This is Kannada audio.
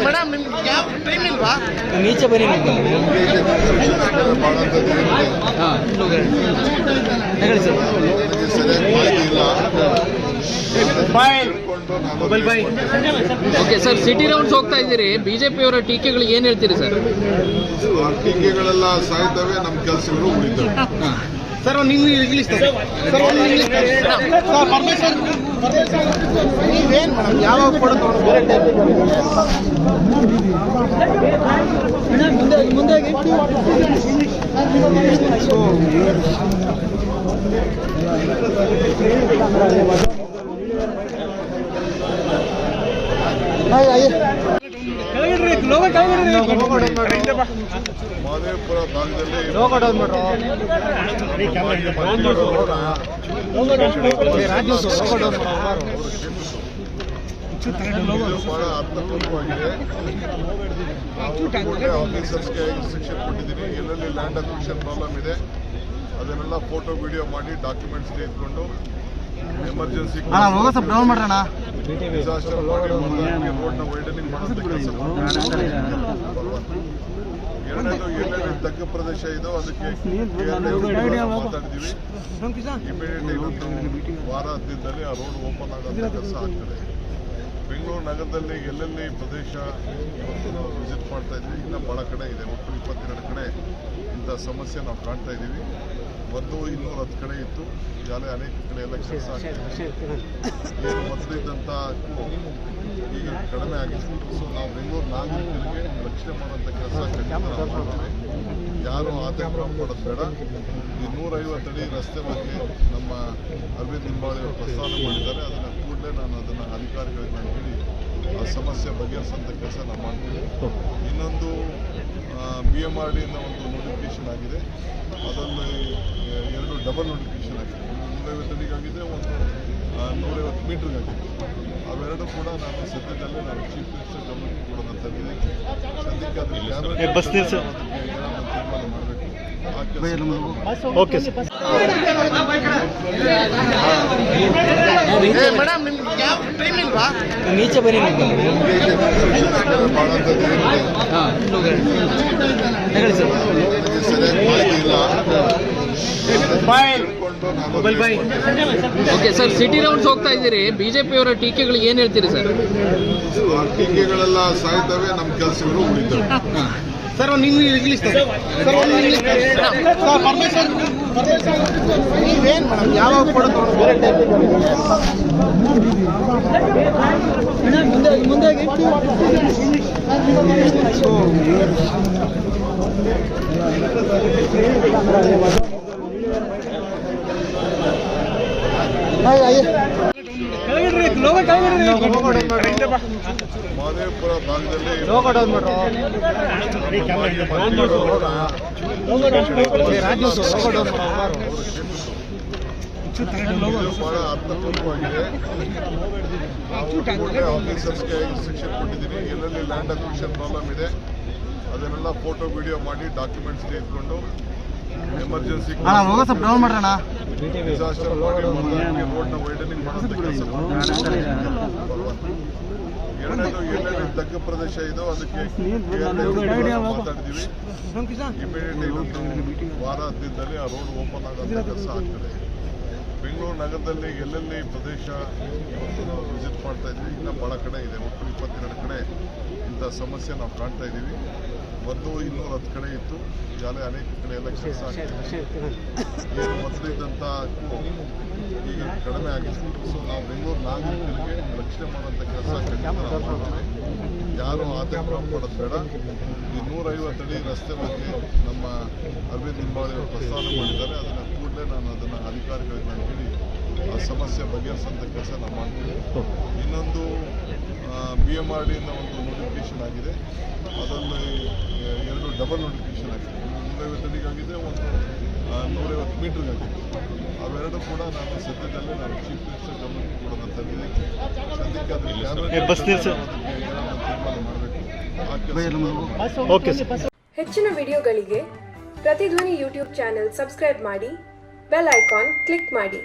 ಮೇಡಮ್ ನಿಮ್ಗೆ ಯಾವ ಟೈಮ್ ಇಲ್ವಾ? ನೀಚೆ ಬನ್ನಿ ಓಕೆ ಸರ್, ಸಿಟಿ ರೌಂಡ್ಸ್ ಹೋಗ್ತಾ ಇದ್ದೀರಿ, ಬಿಜೆಪಿಯವರ ಟೀಕೆಗಳಿಗೆ ಏನ್ ಹೇಳ್ತೀರಿ ಸರ್? ಟೀಕೆಗಳೆಲ್ಲ ಸಾಯ್ತವೆ, ನಮ್ಮ ಕೆಲಸಗಳು ಉಳಿತವೆ. ಸರ್ ಒಂದು ಇಂಗ್ಲೀಷ್ ನೀವೇನು ಮೇಡಮ್ ಯಾವಾಗ ಕೊಡೋದು ಮುಂದೆ ಮಾದೇವಪುರ ಭಾಗದಲ್ಲಿ ಬಹಳ ಅರ್ಥಪೂರ್ಣವಾಗಿದೆ. ಆಫೀಸರ್ಸ್ಗೆ ಇನ್ಸ್ಟ್ರಕ್ಷನ್ ಕೊಟ್ಟಿದ್ದೀನಿ, ಎಲ್ಲೆಲ್ಲಿ ಲ್ಯಾಂಡ್ ಅಕ್ವಿಷನ್ ಪ್ರಾಬ್ಲಮ್ ಇದೆ ಅದನ್ನೆಲ್ಲ ಫೋಟೋ ವಿಡಿಯೋ ಮಾಡಿ ಡಾಕ್ಯುಮೆಂಟ್ಸ್ ತೆಗೆದುಕೊಂಡು ಎಮರ್ಜೆನ್ಸಿ ಡಿಸಾಸ್ಟರ್ ಮಾಡಿ ರೋಡ್ನ ವೈಡನಿಂಗ್ ಮಾಡೋಂಥ ಕೆಲಸ ಮಾಡ್ತೀವಿ. ಎರಡನೇದು ಎಲ್ಲೆಲ್ಲಿ ತಗ್ಗು ಪ್ರದೇಶ ಇದೋ ಅದಕ್ಕೆ ಮಾತಾಡಿದ್ದೀವಿ. ಇಮಿಡಿಯೇಟ್ ಇವತ್ತು ವಾರ ಹತ್ತಿರದಲ್ಲಿ ಆ ರೋಡ್ ಓಪನ್ ಆಗೋಂಥ ಕೆಲಸ ಆಗ್ತದೆ. ಬೆಂಗಳೂರು ನಗರದಲ್ಲಿ ಎಲ್ಲೆಲ್ಲಿ ಪ್ರದೇಶ ಇವತ್ತು ನಾವು ವಿಸಿಟ್ ಮಾಡ್ತಾ ಇದ್ವಿ, ಇನ್ನೂ ಭಾಳ ಕಡೆ ಇದೆ. ಒಟ್ಟು 22 ಕಡೆ ಇಂಥ ಸಮಸ್ಯೆ ನಾವು ಕಾಣ್ತಾ ಇದ್ದೀವಿ. ಮೊದಲು 210 ಕಡೆ ಇತ್ತು, ಈಗಾಗಲೇ ಅನೇಕ ಕಡೆ ಎಲ್ಲ ಕೆಲಸ ಆಗ್ತಿದೆ. ಏನು ಮೊದಲಿದ್ದಂಥ ಈಗ ಕಡಿಮೆ ಆಗಿದೆ. ಸೊ ನಾವು ಬೆಂಗಳೂರು ನಾಗರಿಕರಿಗೆ ರಕ್ಷಣೆ ಮಾಡುವಂಥ ಕೆಲಸ ಮಾಡ್ತೇವೆ. ಯಾರು ಆತಂಕ ಪಡೋದು ಬೇಡ. ಈ 150 ಅಡಿ ರಸ್ತೆ ಬಗ್ಗೆ ನಮ್ಮ ಅರವಿಂದ್ ಲಿಂಬಾವಳಿ ಅವರು ಪ್ರಸ್ತಾವ ಮಾಡಿದ್ದಾರೆ. ಅದನ್ನು ಕೂಡಲೇ ನಾನು ಅದನ್ನು ಅಧಿಕಾರಿಗಳಿಗೆ ನಾನು ಹೇಳಿ ಆ ಸಮಸ್ಯೆ ಬಗೆಹರಿಸುವಂಥ ಕೆಲಸ ನಾವು ಮಾಡ್ತೀವಿ. ಇನ್ನೊಂದು BMRDಯಿಂದ ಒಂದು ನೋಟಿಫಿಕೇಶನ್ ಆಗಿದೆ, ಅದರಲ್ಲಿ 2 ಡಬಲ್ ನೋಟಿಫಿಕೇಶನ್ ಆಗಿದೆ. 150 ಅಡಿಗಾಗಿದೆ, ಒಂದು 150 ಮೀಟರ್ಗಾಗಿದೆ. ಅವೆರಡು ಕೂಡ ನಾನು ಸದ್ಯದಲ್ಲೇ ನಾನು ಚೀಫ್ ಮಿನಿಸ್ಟರ್ ಗಮನಕ್ಕೆ ಕೊಡೋದಂತಾಗಿದೆ. ಸದ್ಯಕ್ಕೆ ಅದಕ್ಕೆ ತೀರ್ಮಾನ ಮಾಡಬೇಕು. Okay sir. ಮೇಡಮ್ ನಿಮ್ಗೆ ಯಾವ ಟೈಮ್ ಇಲ್ವಾ? ನೀಚೆ ಬನ್ನಿ ಓಕೆ ಸರ್, ಸಿಟಿ ರೌಂಡ್ಸ್ ಹೋಗ್ತಾ ಇದ್ದೀರಿ, ಬಿಜೆಪಿಯವರ ಟೀಕೆಗಳಿಗೆ ಏನ್ ಹೇಳ್ತೀರಿ ಸರ್? ಟೀಕೆಗಳೆಲ್ಲ ಸಾಯ್ತವೆ, ನಮ್ಮ ಕೆಲಸಗಳು ಉಳಿತವೆ. ಸರ್ ಒಂದು ಇಂಗ್ಲೀಷ್ ನೀವೇನು ಮೇಡಮ್ ಯಾವಾಗ ಕೊಡೋದು ಮುಂದೆ ಮಾದೇವಪುರ ಭಾಗದಲ್ಲಿ ಬಹಳ ಅರ್ಥಪೂರ್ಣವಾಗಿದೆ. ಆಫೀಸರ್ಸ್ಗೆ ಇನ್ಸ್ಟ್ರಕ್ಷನ್ ಕೊಟ್ಟಿದ್ದೀನಿ, ಎಲ್ಲೆಲ್ಲಿ ಲ್ಯಾಂಡ್ ಅಕ್ವಿಷನ್ ಪ್ರಾಬ್ಲಮ್ ಇದೆ ಅದನ್ನೆಲ್ಲ ಫೋಟೋ ವಿಡಿಯೋ ಮಾಡಿ ಡಾಕ್ಯುಮೆಂಟ್ಸ್ ತೆಗೆದುಕೊಂಡು ಎಮರ್ಜೆನ್ಸಿ ಡಿಸಾಸ್ಟರ್ ಮಾಡಿ ರೋಡ್ನ ವೈಡನಿಂಗ್ ಮಾಡೋಂಥ ಕೆಲಸ ಮಾಡ್ತೀವಿ. ಎರಡನೇದು ಎಲ್ಲೆಲ್ಲಿ ತಗ್ಗು ಪ್ರದೇಶ ಇದೋ ಅದಕ್ಕೆ ಮಾತಾಡಿದ್ದೀವಿ. ಇಮಿಡಿಯೇಟ್ ಇವತ್ತು ವಾರ ಹತ್ತಿರದಲ್ಲಿ ಆ ರೋಡ್ ಓಪನ್ ಆಗೋಂಥ ಕೆಲಸ ಆಗ್ತದೆ. ಬೆಂಗಳೂರು ನಗರದಲ್ಲಿ ಎಲ್ಲೆಲ್ಲಿ ಪ್ರದೇಶ ಇವತ್ತು ನಾವು ವಿಸಿಟ್ ಮಾಡ್ತಾ ಇದ್ವಿ, ಇನ್ನೂ ಭಾಳ ಕಡೆ ಇದೆ. ಒಟ್ಟು 22 ಕಡೆ ಇಂಥ ಸಮಸ್ಯೆ ನಾವು ಕಾಣ್ತಾ ಇದ್ದೀವಿ. ಮೊದಲು 210 ಕಡೆ ಇತ್ತು, ಈಗಾಗಲೇ ಅನೇಕ ಕಡೆ ಎಲ್ಲ ಕೆಲಸ ಆಗ್ತಿದೆ. ಏನು ಮೊದಲಿದ್ದಂಥ ಈಗ ಕಡಿಮೆ ಆಗಿದೆ. ಸೊ ನಾವು ಬೆಂಗಳೂರು ನಾಗರಿಕರಿಗೆ ರಕ್ಷಣೆ ಮಾಡುವಂಥ ಕೆಲಸ ಮಾಡ್ತೇವೆ. ಯಾರು ಆತಂಕ ಪಡೋದು ಬೇಡ. ಈ 150 ಅಡಿ ರಸ್ತೆ ಬಗ್ಗೆ ನಮ್ಮ ಅರವಿಂದ್ ಲಿಂಬಾವಳಿ ಅವರು ಪ್ರಸ್ತಾವ ಮಾಡಿದ್ದಾರೆ. ಅದನ್ನು ಕೂಡಲೇ ನಾನು ಅದನ್ನು ಅಧಿಕಾರಿಗಳಿಗೆ ನಾನು ಹೇಳಿ ಆ ಸಮಸ್ಯೆ ಬಗೆಹರಿಸುವಂಥ ಕೆಲಸ ನಾವು ಮಾಡ್ತೀವಿ. ಇನ್ನೊಂದು BMRDಯಿಂದ ಒಂದು ನೋಟಿಫಿಕೇಶನ್ ಆಗಿದೆ, ಅದರಲ್ಲಿ 2 ಡಬಲ್ ನೋಟಿಫಿಕೇಶನ್ ಆಗಿದೆ. 150 ಅಡಿಗಾಗಿದೆ, ಒಂದು 150 ಮೀಟರ್ಗಾಗಿದೆ. ಅವೆರಡು ಕೂಡ ನಾನು ಸದ್ಯದಲ್ಲೇ ನಾನು ಚೀಫ್ ಮಿನಿಸ್ಟರ್ ಗಮನಕ್ಕೆ ಕೊಡೋದಂತಾಗಿದೆ. ಸದ್ಯಕ್ಕೆ ಅದಕ್ಕೆ ತೀರ್ಮಾನ ಮಾಡಬೇಕು. Okay sir. ಹೆಚ್ಚಿನ ವಿಡಿಯೋಗಳಿಗೆ ಪ್ರತಿಧ್ವನಿ ಯೂಟ್ಯೂಬ್ ಚಾನೆಲ್ ಸಬ್ಸ್ಕ್ರೈಬ್ ಮಾಡಿ, ಬೆಲ್ ಐಕಾನ್ ಕ್ಲಿಕ್ ಮಾಡಿ.